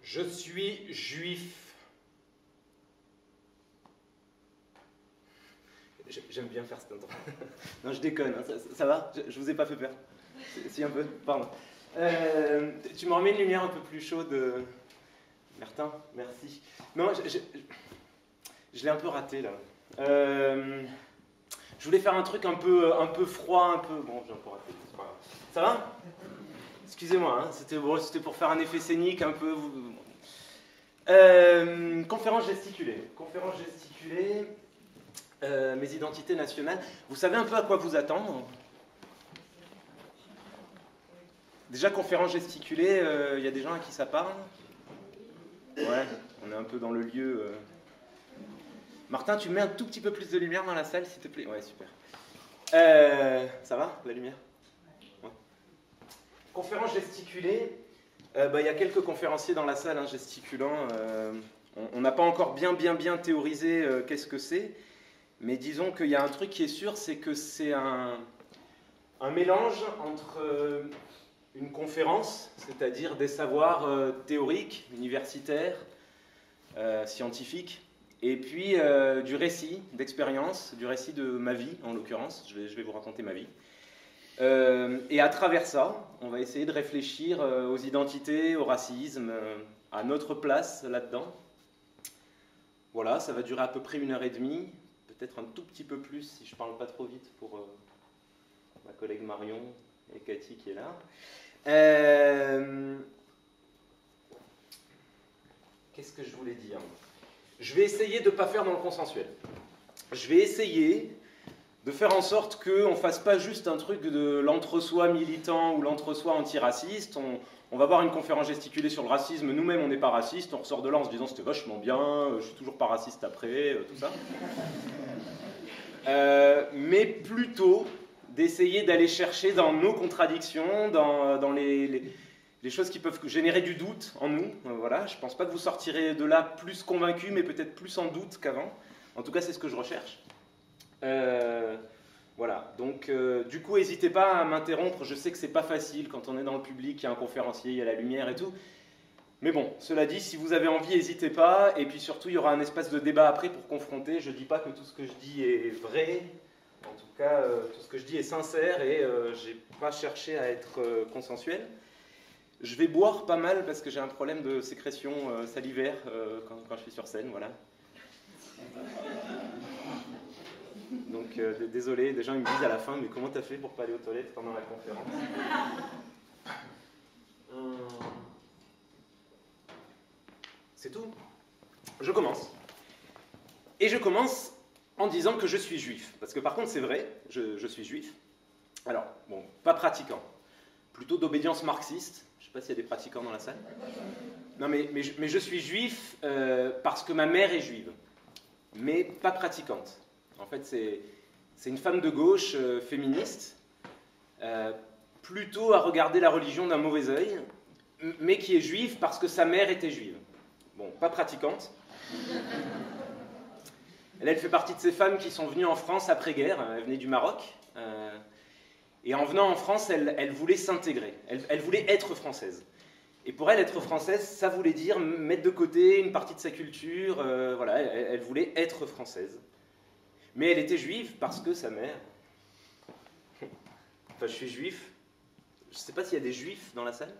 Je suis juif. J'aime bien faire cet intro. Non, je déconne, hein, ça va? Je vous ai pas fait peur? Si, un peu, pardon. Tu m'en remets une lumière un peu plus chaude, Martin, merci. Non, je l'ai un peu raté là. Je voulais faire un truc un peu froid, un peu... Bon, j'ai un peu raté, c'est pas grave. Ça va? Excusez-moi, hein, c'était pour faire un effet scénique un peu... conférence gesticulée. Conférence gesticulée, mes identités nationales. Vous savez un peu à quoi vous attendre? Déjà, conférence gesticulée, il y a des gens à qui ça parle? Ouais, on est un peu dans le lieu... Martin, tu mets un tout petit peu plus de lumière dans la salle, s'il te plaît? Ouais, super. Ça va, la lumière? Ouais. Conférence gesticulée, il y a quelques conférenciers dans la salle, hein, gesticulant. On n'a pas encore bien théorisé qu'est-ce que c'est, mais disons qu'il y a un truc qui est sûr, c'est que c'est un mélange entre une conférence, c'est-à-dire des savoirs théoriques, universitaires, scientifiques, et puis du récit d'expérience, du récit de ma vie en l'occurrence, je vais vous raconter ma vie. Et à travers ça, on va essayer de réfléchir aux identités, au racisme, à notre place là-dedans. Voilà, ça va durer à peu près 1h30, peut-être un tout petit peu plus si je ne parle pas trop vite pour ma collègue Marion et Cathy qui est là. Qu'est-ce que je voulais dire? Je vais essayer de ne pas faire dans le consensuel. Je vais essayer de faire en sorte qu'on ne fasse pas juste un truc de l'entre-soi militant ou l'entre-soi antiraciste. On va voir une conférence gesticulée sur le racisme. Nous-mêmes, on n'est pas raciste. On ressort de là en se disant c'était vachement bien, je suis toujours pas raciste après, tout ça. Mais plutôt d'essayer d'aller chercher dans nos contradictions, dans les choses qui peuvent générer du doute en nous. Voilà. Je ne pense pas que vous sortirez de là plus convaincu, mais peut-être plus en doute qu'avant. En tout cas, c'est ce que je recherche. Voilà, donc du coup, n'hésitez pas à m'interrompre. Je sais que c'est pas facile quand on est dans le public, il y a un conférencier, il y a la lumière et tout. Mais bon, cela dit, si vous avez envie, n'hésitez pas. Et puis surtout, il y aura un espace de débat après pour confronter. Je ne dis pas que tout ce que je dis est vrai. En tout cas, tout ce que je dis est sincère et je n'ai pas cherché à être consensuel. Je vais boire pas mal parce que j'ai un problème de sécrétion salivaire quand je suis sur scène, voilà. Donc désolé, des gens ils me disent à la fin, mais comment t'as fait pour pas aller aux toilettes pendant la conférence? C'est tout. Je commence. Et je commence en disant que je suis juif. Parce que par contre c'est vrai, je suis juif. Alors, bon, pas pratiquant. Plutôt d'obédience marxiste. Je sais pas s'il y a des pratiquants dans la salle. Non mais je suis juif parce que ma mère est juive. Mais pas pratiquante. En fait, c'est une femme de gauche féministe, plutôt à regarder la religion d'un mauvais œil, mais qui est juive parce que sa mère était juive. Bon, pas pratiquante. Elle fait partie de ces femmes qui sont venues en France après-guerre. Elle venait du Maroc. Et en venant en France, elle voulait s'intégrer. Elle voulait être française. Et pour elle, être française, ça voulait dire mettre de côté une partie de sa culture. Voilà, elle voulait être française. Mais elle était juive parce que sa mère... Enfin, je suis juif. Je ne sais pas s'il y a des juifs dans la salle.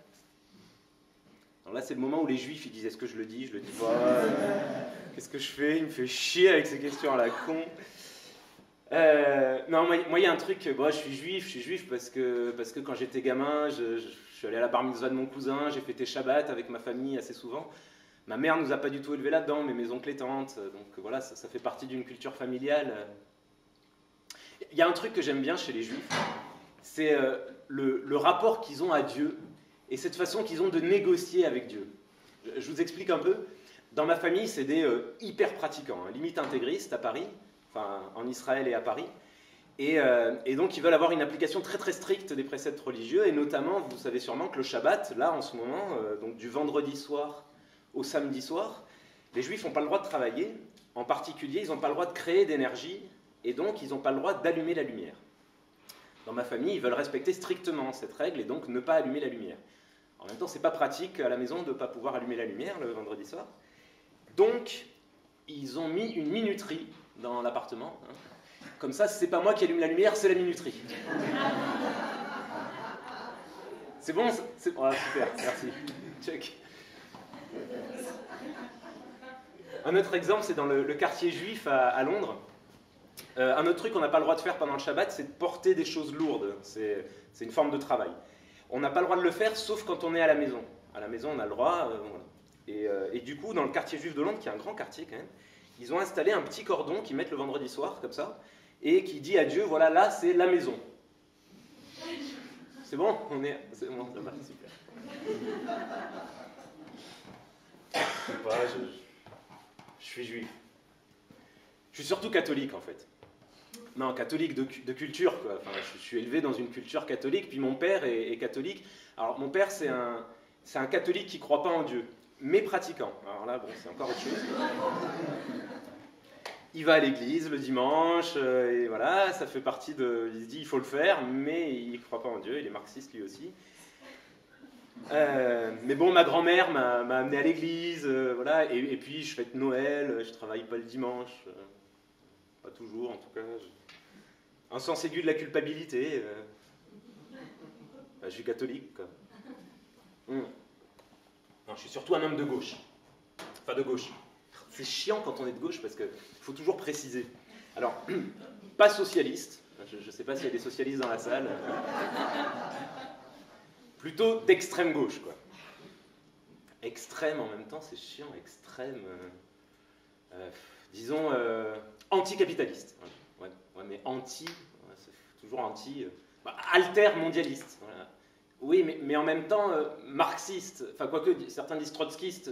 Alors là, c'est le moment où les juifs, ils disent, est-ce que je le dis pas. Qu'est-ce que je fais? Il me fait chier avec ces questions à la con. Non, moi, il y a un truc, bon, je suis juif parce que quand j'étais gamin, je suis allé à la bar mitzvah de mon cousin, j'ai fêté Shabbat avec ma famille assez souvent. Ma mère ne nous a pas du tout élevés là-dedans, mais mes oncles et tantes, donc voilà, ça fait partie d'une culture familiale. Il y a un truc que j'aime bien chez les juifs, c'est le rapport qu'ils ont à Dieu et cette façon qu'ils ont de négocier avec Dieu. Je vous explique un peu. Dans ma famille, c'est des hyper pratiquants, hein, limite intégristes à Paris, enfin en Israël et à Paris. Et donc ils veulent avoir une application très très stricte des préceptes religieux, et notamment, vous savez sûrement que le Shabbat, là en ce moment, donc du vendredi soir au samedi soir, les juifs n'ont pas le droit de travailler, en particulier ils n'ont pas le droit de créer d'énergie, et donc ils n'ont pas le droit d'allumer la lumière. Dans ma famille, ils veulent respecter strictement cette règle, et donc ne pas allumer la lumière. En même temps, c'est pas pratique à la maison de ne pas pouvoir allumer la lumière le vendredi soir. Donc, ils ont mis une minuterie dans l'appartement. Hein. Comme ça, c'est pas moi qui allume la lumière, c'est la minuterie. C'est bon, c'est... Oh, super, merci. Check. Un autre exemple, c'est dans le quartier juif à Londres. Un autre truc qu'on n'a pas le droit de faire pendant le Shabbat, c'est de porter des choses lourdes. C'est une forme de travail. On n'a pas le droit de le faire, sauf quand on est à la maison. À la maison, on a le droit. Et du coup, dans le quartier juif de Londres, qui est un grand quartier quand même, ils ont installé un petit cordon qu'ils mettent le vendredi soir, comme ça, et qui dit à Dieu, voilà, là, c'est la maison. C'est bon? C'est bon, ça va, super. Je suis juif. Je suis surtout catholique, en fait. Non, catholique de culture, quoi. Enfin, je suis élevé dans une culture catholique, puis mon père est catholique. Alors, mon père, c'est un catholique qui ne croit pas en Dieu, mais pratiquant. Alors là, bon, c'est encore autre chose. Il va à l'église le dimanche, et voilà, ça fait partie de... Il se dit, il faut le faire, mais il ne croit pas en Dieu, il est marxiste lui aussi. Mais bon, ma grand-mère m'a amené à l'église, voilà, et puis je fête Noël, je travaille pas le dimanche, pas toujours en tout cas. Un sens aigu de la culpabilité. Je suis catholique, quoi. Non, je suis surtout un homme de gauche. Enfin, de gauche. C'est chiant quand on est de gauche parce qu'il faut toujours préciser. Alors, pas socialiste. Je ne sais pas s'il y a des socialistes dans la salle. Plutôt d'extrême gauche, quoi. Extrême en même temps, c'est chiant. Extrême, disons, anticapitaliste. Ouais, mais anti, c'est toujours anti. Alter-mondialiste. Voilà. Oui, mais en même temps, marxiste. Enfin, quoique certains disent trotskiste.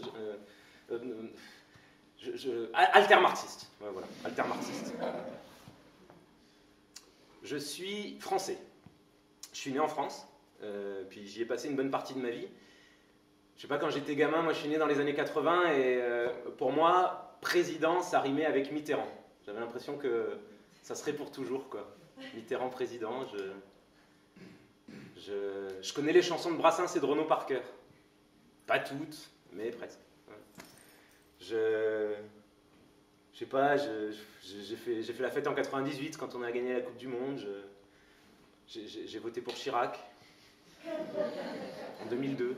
Alter-marxiste. Ouais, voilà, alter-marxiste. Je suis français. Je suis né en France. Puis j'y ai passé une bonne partie de ma vie. Je sais pas, quand j'étais gamin, moi je suis né dans les années 80 et pour moi, président, ça rimait avec Mitterrand. J'avais l'impression que ça serait pour toujours, quoi. Mitterrand président, je connais les chansons de Brassens et de Renaud par cœur. Pas toutes, mais presque. Je sais pas, j'ai fait la fête en 98 quand on a gagné la Coupe du Monde. J'ai voté pour Chirac. En 2002.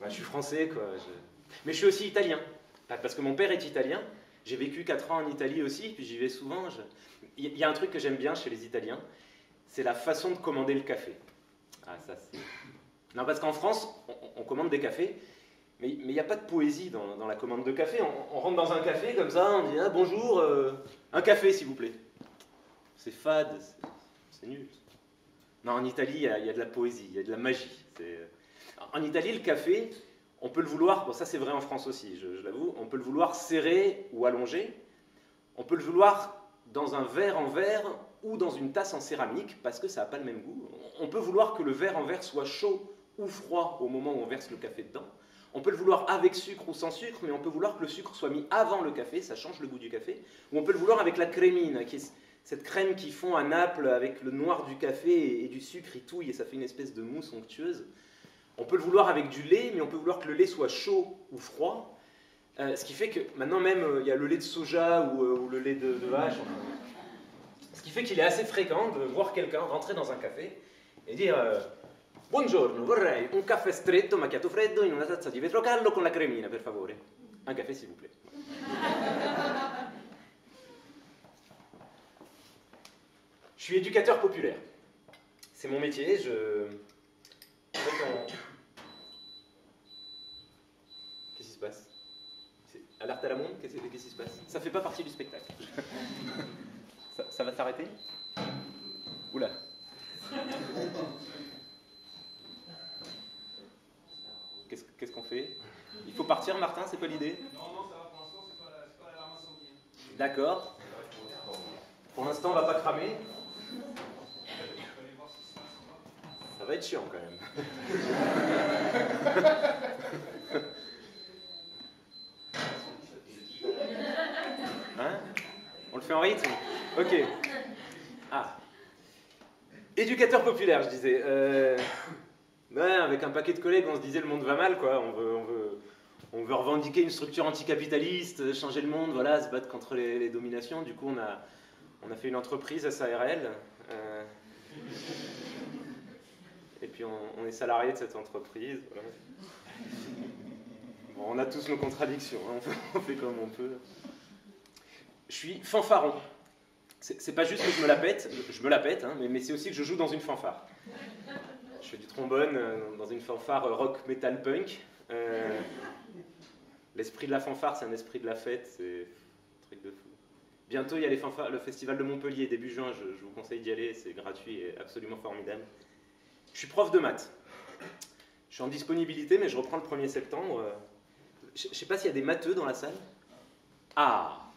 Je suis français, quoi. Mais je suis aussi italien. Parce que mon père est italien. J'ai vécu 4 ans en Italie aussi, puis j'y vais souvent. Il y a un truc que j'aime bien chez les Italiens, c'est la façon de commander le café. Ah, ça c'est... Non, parce qu'en France, on commande des cafés, mais il n'y a pas de poésie dans la commande de café. On rentre dans un café comme ça, on dit ah, bonjour, un café s'il vous plaît. C'est fade, c'est nul. Non, en Italie, il y a de la poésie, il y a de la magie. En Italie, le café, on peut le vouloir, bon ça c'est vrai en France aussi, je l'avoue, on peut le vouloir serré ou allongé, on peut le vouloir dans un verre en verre ou dans une tasse en céramique, parce que ça n'a pas le même goût. On peut vouloir que le verre en verre soit chaud ou froid au moment où on verse le café dedans. On peut le vouloir avec sucre ou sans sucre, mais on peut vouloir que le sucre soit mis avant le café, ça change le goût du café. Ou on peut le vouloir avec la crémine, qui est cette crème qu'ils font à Naples avec le noir du café et du sucre, il touille et ça fait une espèce de mousse onctueuse. On peut le vouloir avec du lait, mais on peut vouloir que le lait soit chaud ou froid. Ce qui fait que maintenant même, il y a le lait de soja ou le lait de vache. Ce qui fait qu'il est assez fréquent de voir quelqu'un rentrer dans un café et dire Buongiorno, vorrei un caffè stretto macchiato freddo in una tazza di vetro caldo con la cremina, per favore. Un café, s'il vous plaît. Je suis éducateur populaire. C'est mon métier. En fait, Qu'est-ce qui se passe? Alerte à la montre? Qu'est-ce qui se passe? Ça fait pas partie du spectacle. Ça va s'arrêter? Oula. Qu'est-ce qu'on fait? Il faut partir, Martin, c'est pas l'idée? Non, ça va pour l'instant, c'est pas l'alarme incendie. D'accord. Pour l'instant, on va pas cramer. Ça va être chiant quand même. Hein? On le fait en rythme? Ok. Ah. Éducateur populaire, je disais. Ouais, avec un paquet de collègues, on se disait le monde va mal, quoi. On veut revendiquer une structure anticapitaliste, changer le monde, voilà, se battre contre les dominations. Du coup, on a fait une entreprise, SARL. Et puis, on est salarié de cette entreprise. Voilà. Bon, on a tous nos contradictions, hein, on fait comme on peut. Je suis fanfaron. C'est pas juste que je me la pète, hein, mais c'est aussi que je joue dans une fanfare. Je fais du trombone dans une fanfare rock metal punk. L'esprit de la fanfare, c'est un esprit de la fête, c'est un truc de fou. Bientôt, il y a le festival de Montpellier, début juin, je vous conseille d'y aller, c'est gratuit et absolument formidable. Je suis prof de maths. Je suis en disponibilité, mais je reprends le 1er septembre. Je sais pas s'il y a des matheux dans la salle. Ah,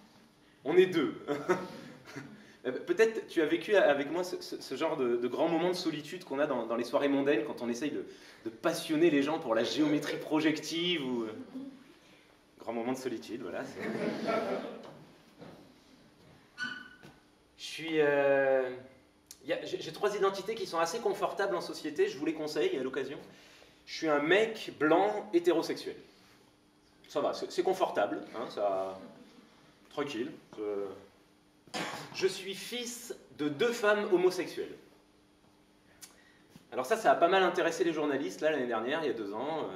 on est deux. Peut-être tu as vécu avec moi ce genre de grands moments de solitude qu'on a dans les soirées mondaines quand on essaye de passionner les gens pour la géométrie projective ou... Grand moment de solitude, voilà. J'ai 3 identités qui sont assez confortables en société, je vous les conseille à l'occasion. Je suis un mec blanc hétérosexuel. Ça va, c'est confortable, hein, ça... tranquille. Je suis fils de 2 femmes homosexuelles. Alors ça a pas mal intéressé les journalistes, là, l'année dernière, il y a 2 ans.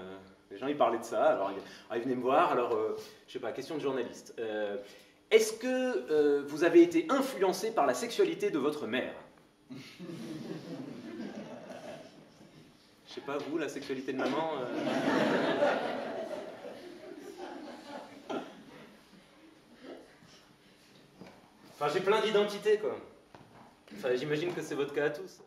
Les gens, ils parlaient de ça, alors ils venaient me voir, alors, je sais pas, question de journaliste. Est-ce que vous avez été influencé par la sexualité de votre mère? Je sais pas, vous, la sexualité de maman Enfin, j'ai plein d'identités, quoi. Enfin, j'imagine que c'est votre cas à tous.